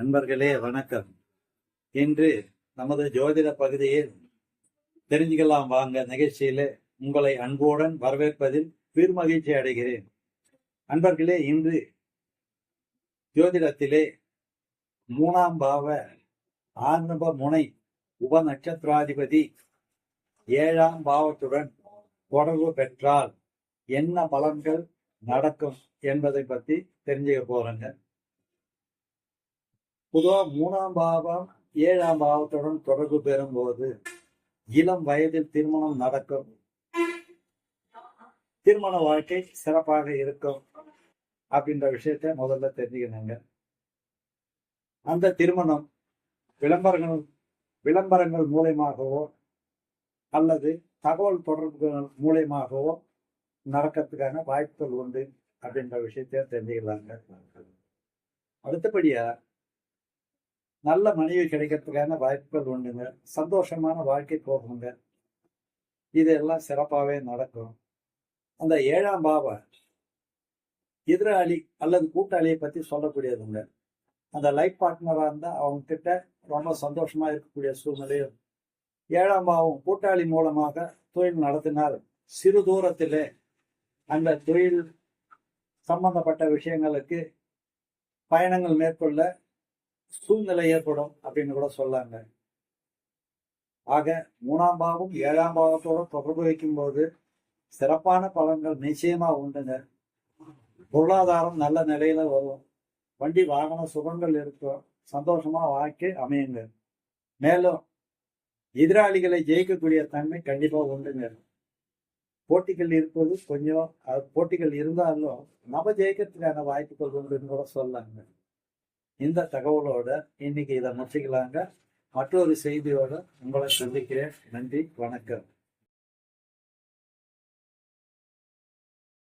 நண்பர்களே வணக்கம். இன்று நமது ஜோதிட பகுதியில் தெரிஞ்சுக்கலாம் வாங்க நிகழ்ச்சியில உங்களை அன்புடன் வரவேற்பதில் பெருமகிழ்ச்சி அடைகிறேன். நண்பர்களே, இன்று ஜோதிடத்திலே 3ஆம் பாவ ஆரம்ப முனை உப நட்சத்திராதிபதி 7ஆம் பாவத்துடன் தொடர்பு பெற்றால் என்ன பலன்கள் நடக்கும் என்பதை பற்றி தெரிஞ்சுக்க போறேங்க. பொதுவாக 3ஆம் பாவம் 7ஆம் பாவத்துடன் தொடர்பு பெறும்போது இளம் வயதில் திருமணம் நடக்கும், திருமண வாழ்க்கை சிறப்பாக இருக்கும் அப்படின்ற விஷயத்த முதல்ல தெரிஞ்சுக்கணுங்க. அந்த திருமணம் விளம்பரங்கள் மூலயமாகவோ அல்லது தகவல் தொடர்புகள் மூலயமாகவோ நடக்கிறதுக்கான வாய்ப்புகள் உண்டு அப்படின்ற விஷயத்த தெரிஞ்சுக்கலாங்க. அடுத்தபடியா நல்ல மனைவி கிடைக்கிறதுக்கான வாய்ப்புகள் உண்டுங்க. சந்தோஷமான வாழ்க்கை போகுங்க. இதெல்லாம் சிறப்பாகவே நடக்கும். அந்த 7ஆம் பாவ எதிராளி அல்லது கூட்டாளியை பத்தி சொல்லக்கூடியதுங்க. அந்த லைஃப் பார்ட்னரா இருந்தா அவங்க கிட்ட ரொம்ப சந்தோஷமா இருக்கக்கூடிய சூழ்நிலையும், 7ஆம் பாவம் கூட்டாளி மூலமாக தொழில் நடத்தினால் சிறு தூரத்திலே அந்த தொழில் சம்பந்தப்பட்ட விஷயங்களுக்கு பயணங்கள் மேற்கொள்ள சூழ்நிலை ஏற்படும் அப்படின்னு கூட சொல்லாங்க. ஆக 3ஆம் பாவம் 7ஆம் பாவத்தோட தொடர்பு வைக்கும் போது சிறப்பான பலன்கள் நிச்சயமா உண்டுங்க. பொருளாதாரம் நல்ல நிலையில வரும், வண்டி வாகன சுகங்கள் இருக்கும், சந்தோஷமா வாழ்க்கை அமையுங்க. மேலும் எதிராளிகளை ஜெயிக்கக்கூடிய தன்மை கண்டிப்பா உண்டுங்க. போட்டிகள் இருப்பது கொஞ்சம் போட்டிகள் இருந்தாலும் நம்ம ஜெயிக்கிறதுக்கான வாய்ப்புகள் உண்டுன்னு கூட சொல்லாங்க. இந்த தகவலோட இன்னைக்கு இதை முடிச்சுக்கலாங்க. மற்றொரு செய்தியோட உங்களை சந்திக்கிறேன். நன்றி, வணக்கம்.